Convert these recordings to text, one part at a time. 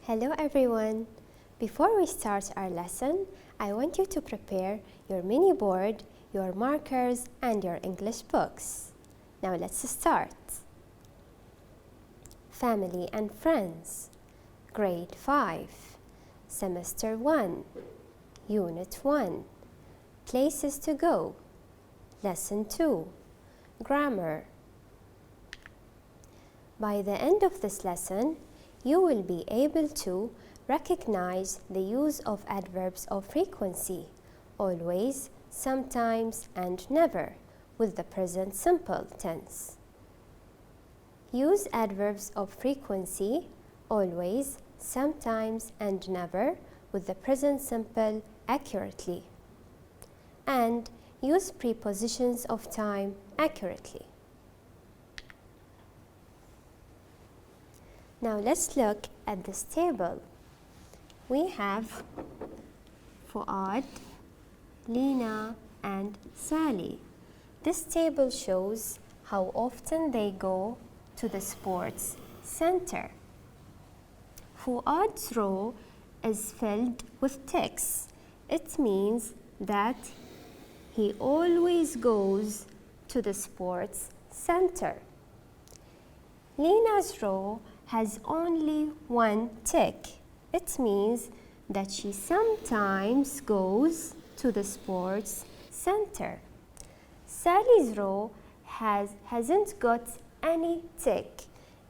Hello everyone! Before we start our lesson, I want you to prepare your mini board, your markers and your English books. Now let's start. Family and Friends, Grade 5, Semester 1, Unit 1, Places to Go, Lesson 2, Grammar. By the end of this lesson, you will be able to recognize the use of adverbs of frequency, always, sometimes, and never, with the present simple tense. Use adverbs of frequency, always, sometimes, and never, with the present simple accurately. And use prepositions of time accurately. Now let's look at this table. We have Fuad, Lina, and Sally. This table shows how often they go to the sports center. Fuad's row is filled with ticks. It means that he always goes to the sports center. Lina's row has only one tick. It means that she sometimes goes to the sports center. Sally's row hasn't got any tick.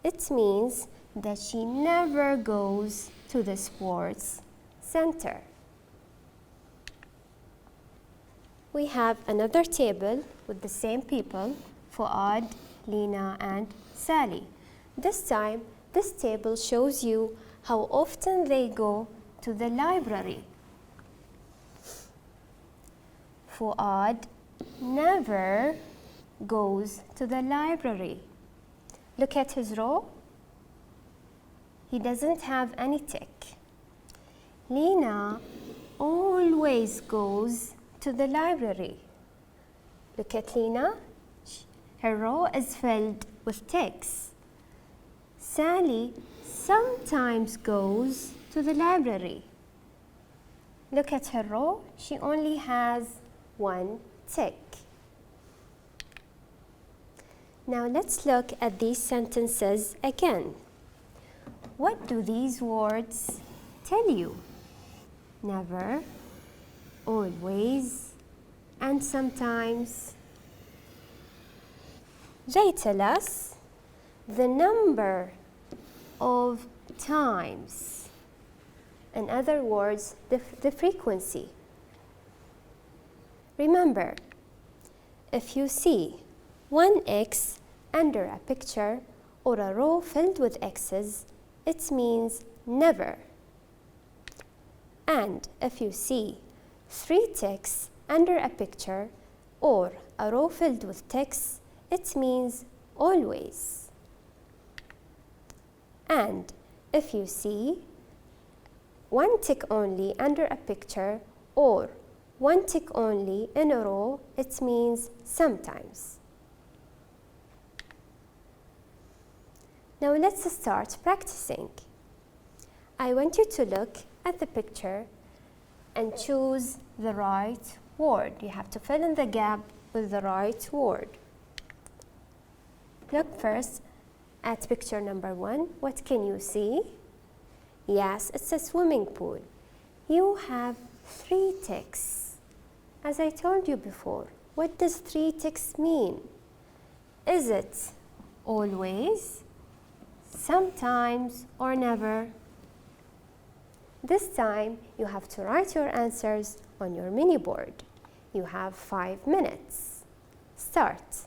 It means that she never goes to the sports center. We have another table with the same people, Fuad, Lina, and Sally. This time, this table shows you how often they go to the library. Fuad never goes to the library. Look at his row. He doesn't have any tick. Lina always goes to the library. Look at Lina. Her row is filled with ticks. Sally sometimes goes to the library. Look at her row. She only has one tick. Now let's look at these sentences again. What do these words tell you? Never, always, and sometimes. They tell us the number of times. In other words, the frequency. Remember, if you see one X under a picture or a row filled with X's, it means never. And if you see 3 ticks under a picture or a row filled with ticks, it means always. And if you see 1 tick only under a picture or 1 tick only in a row, it means sometimes. Now let's start practicing. I want you to look at the picture and choose the right word. You have to fill in the gap with the right word. Look first at picture number 1. What can you see? Yes, it's a swimming pool. You have 3 ticks. As I told you before, what does 3 ticks mean? Is it always, sometimes, or never? This time, you have to write your answers on your mini board. You have 5 minutes. Start.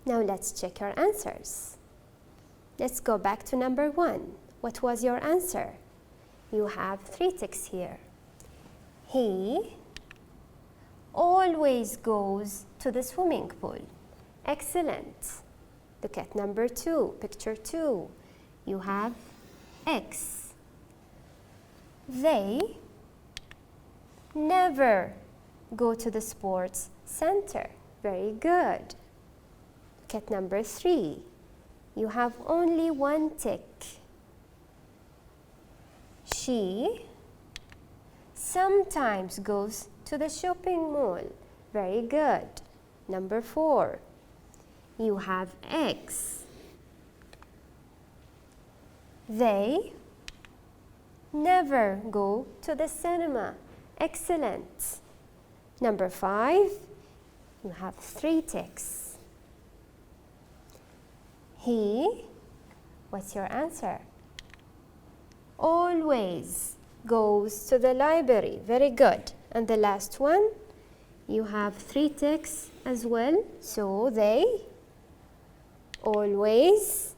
Now let's check your answers. Let's go back to number 1. What was your answer? You have 3 ticks here. He always goes to the swimming pool. Excellent. Look at number 2, picture 2. You have X. They never go to the sports center. Very good. Look at number 3. You have only 1 tick. She sometimes goes to the shopping mall. Very good. Number 4. You have X. They never go to the cinema. Excellent. Number 5. You have 3 ticks. He, what's your answer? Always goes to the library. Very good. And the last one, you have 3 ticks as well. So they always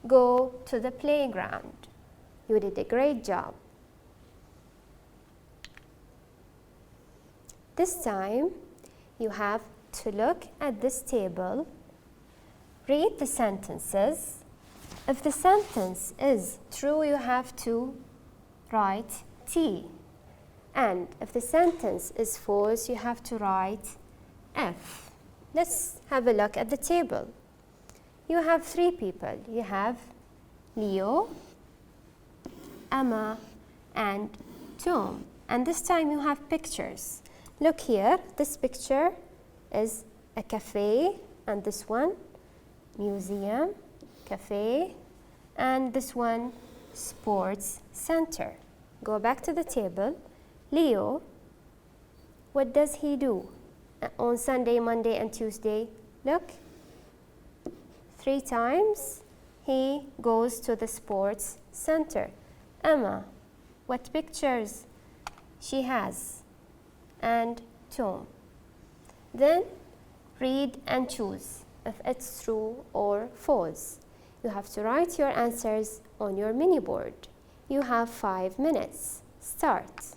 go to the playground. You did a great job. This time, you have to look at this table, read the sentences. If the sentence is true, you have to write T. And if the sentence is false, you have to write F. Let's have a look at the table. You have 3 people. You have Leo, Emma, and Tom. And this time you have pictures. Look here, this picture is a cafe, and this one, museum, cafe, and this one, sports center. Go back to the table. Leo, what does he do on Sunday, Monday, and Tuesday? Look, 3 times he goes to the sports center. Emma, what pictures she has? And Tom. Then read and choose if it's true or false. You have to write your answers on your mini board. You have 5 minutes. Start.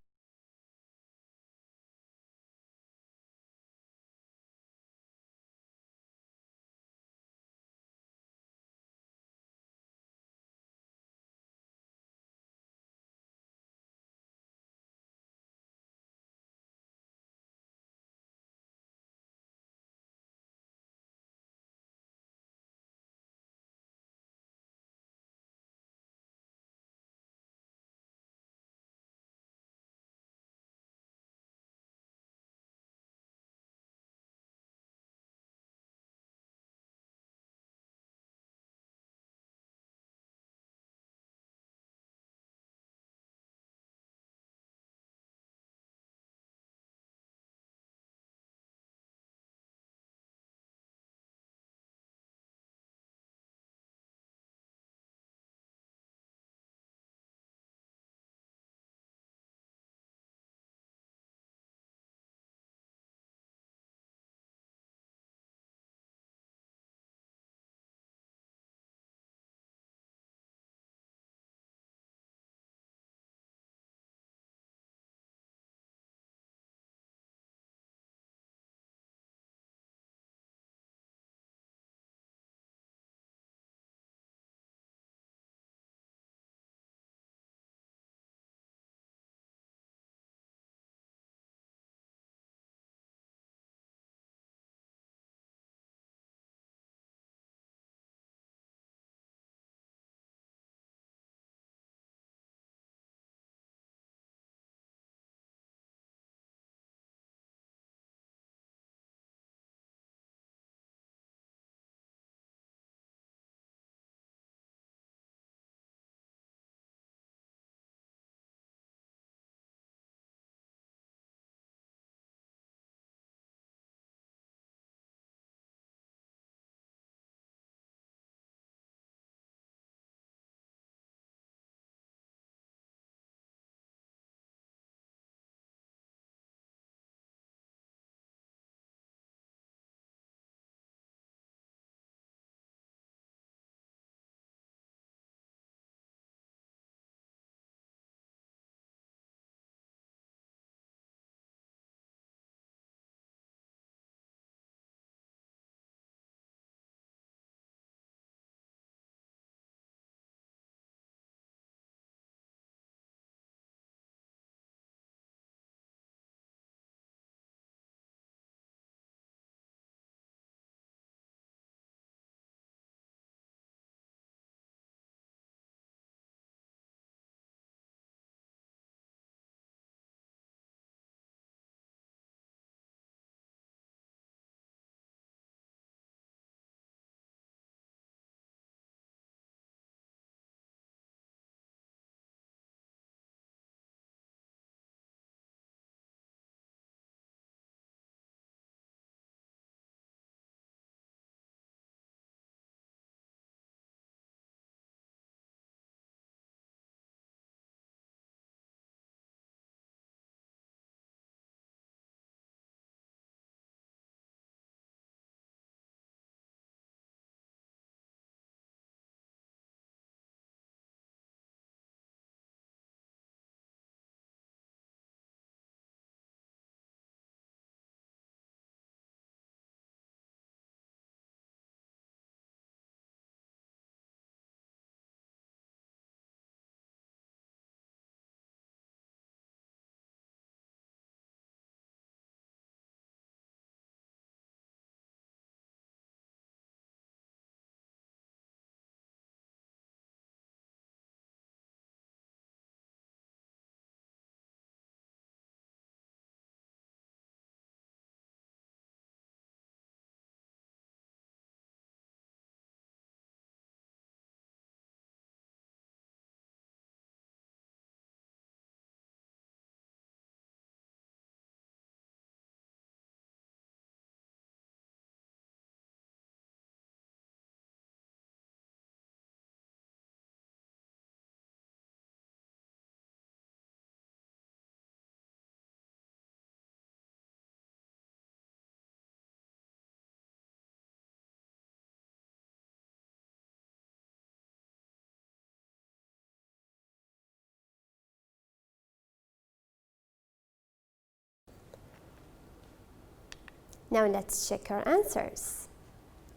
Now let's check our answers.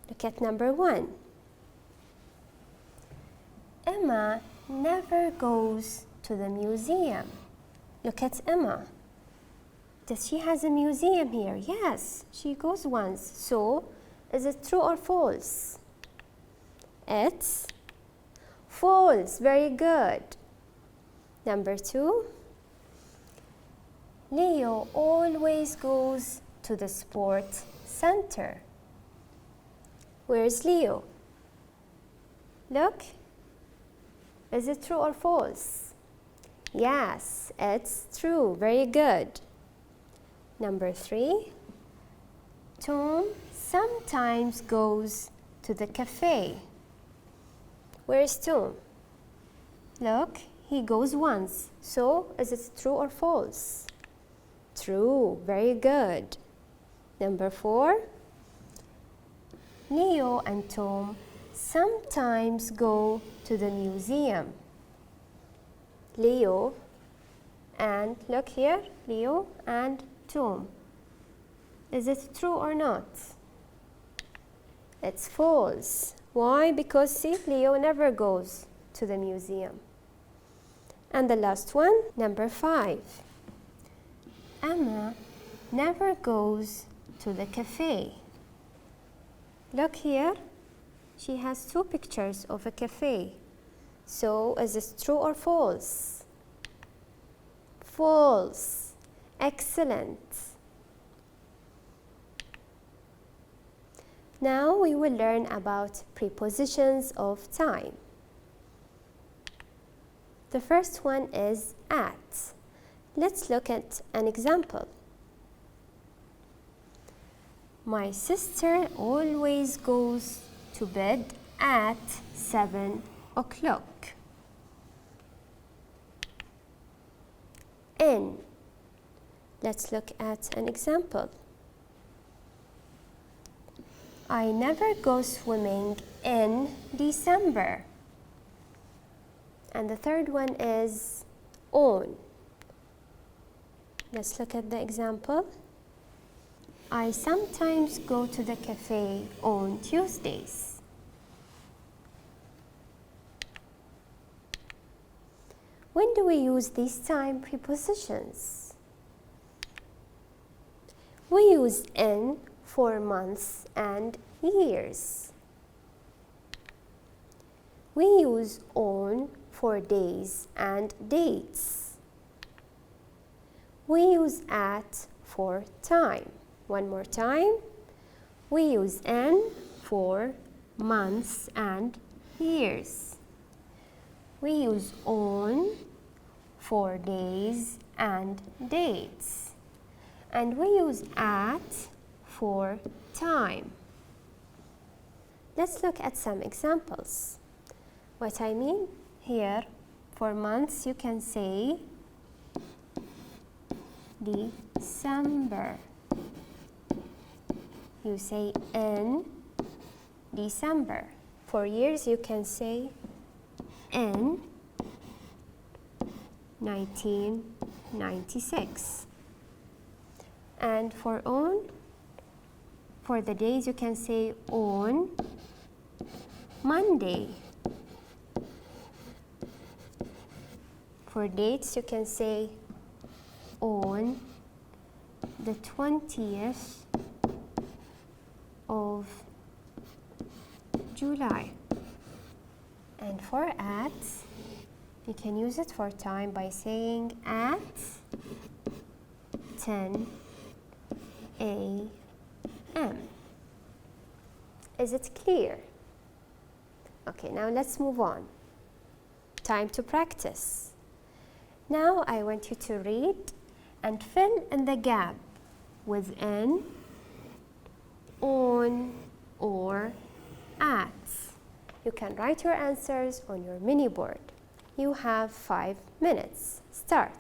Look at number 1. Emma never goes to the museum. Look at Emma. Does she has a museum here? Yes, she goes once. So, is it true or false? It's false. Very good. Number 2. Leo always goes to the sport center. Where is Leo? Look. Is it true or false? Yes, it's true. Very good. Number 3. Tom sometimes goes to the cafe. Where is Tom? Look, he goes once. So, is it true or false? True. Very good. Number 4. Leo and Tom sometimes go to the museum. Leo and look here, Leo and Tom. Is it true or not? It's false. Why? Because see, Leo never goes to the museum. And the last one, number 5. Emma never goes to the cafe. Look here, she has 2 pictures of a cafe. So, is this true or false? False. Excellent. Now we will learn about prepositions of time. The first one is at. Let's look at an example. My sister always goes to bed at 7 o'clock. In. Let's look at an example. I never go swimming in December. And the third one is on. Let's look at the example. I sometimes go to the cafe on Tuesdays. When do we use these time prepositions? We use in for months and years. We use on for days and dates. We use at for time. One more time. We use in for months and years. We use on for days and dates. And we use at for time. Let's look at some examples. What I mean here, for months you can say December. You say in December. For years you can say in 1996. And for on, for the days you can say on Monday. For dates you can say on the 20th of July. And for at, you can use it for time by saying at 10 a.m. Is it clear? Okay, now let's move on. Time to practice. Now I want you to read and fill in the gap with in, on, or at. You can write your answers on your mini board. You have 5 minutes. Start.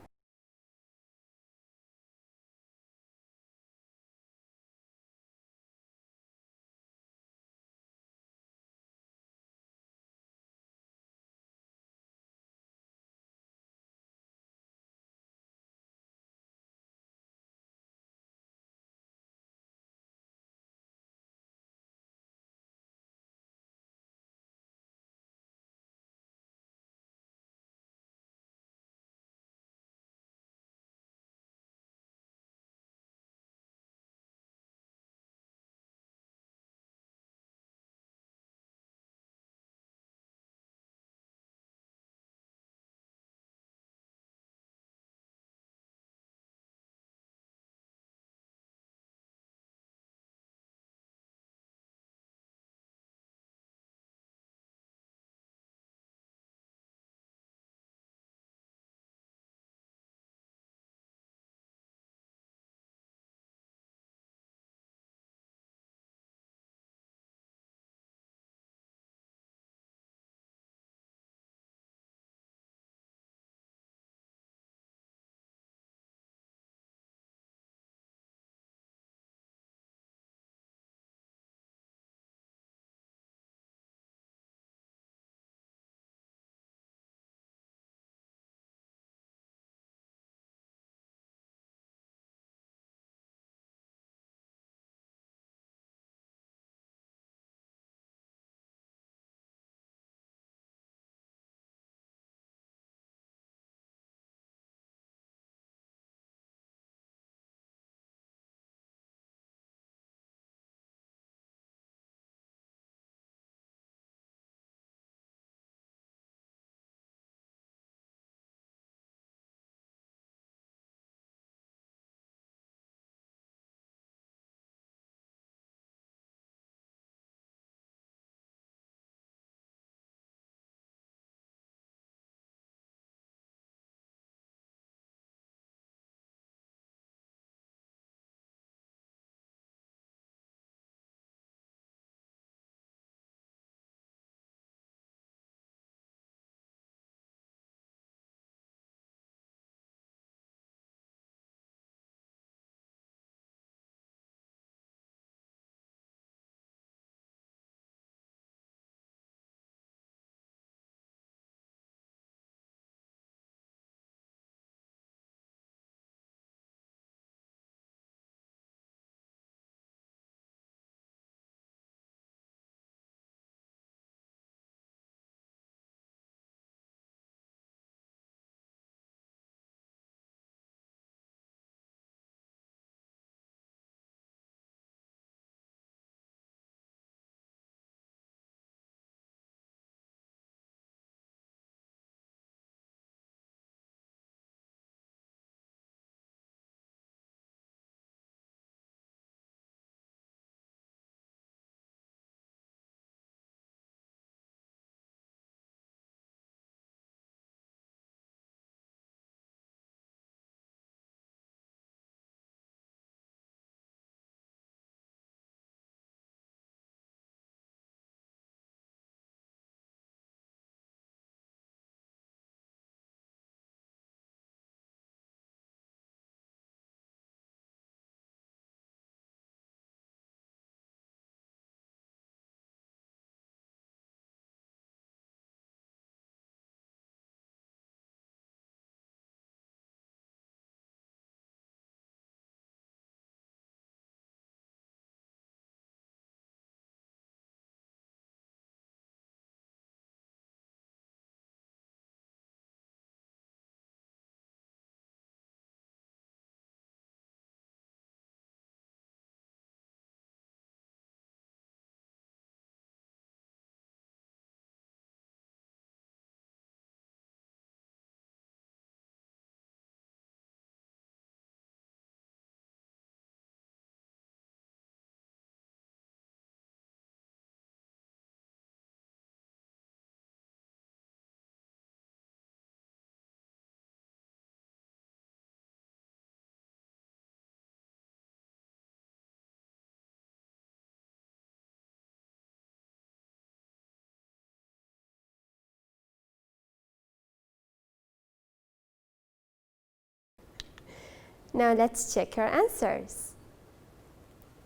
Now let's check your answers.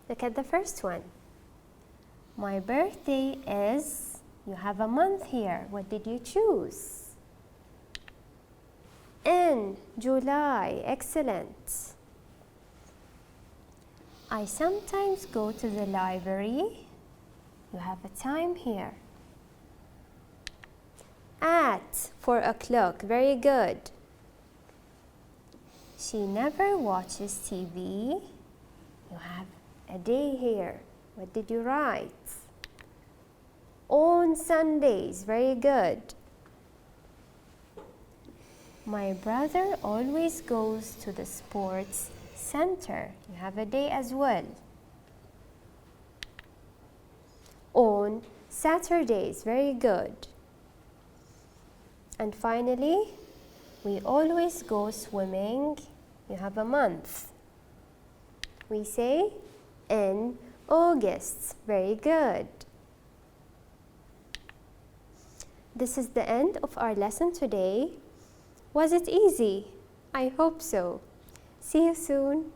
Look at the first one. My birthday is, you have a month here. What did you choose? In July. Excellent. I sometimes go to the library. You have a time here. At 4 o'clock. Very good. She never watches TV. You have a day here. What did you write? On Sundays. Very good. My brother always goes to the sports center. You have a day as well. On Saturdays. Very good. And finally, we always go swimming. You have a month. We say in August. Very good. This is the end of our lesson today. Was it easy? I hope so. See you soon.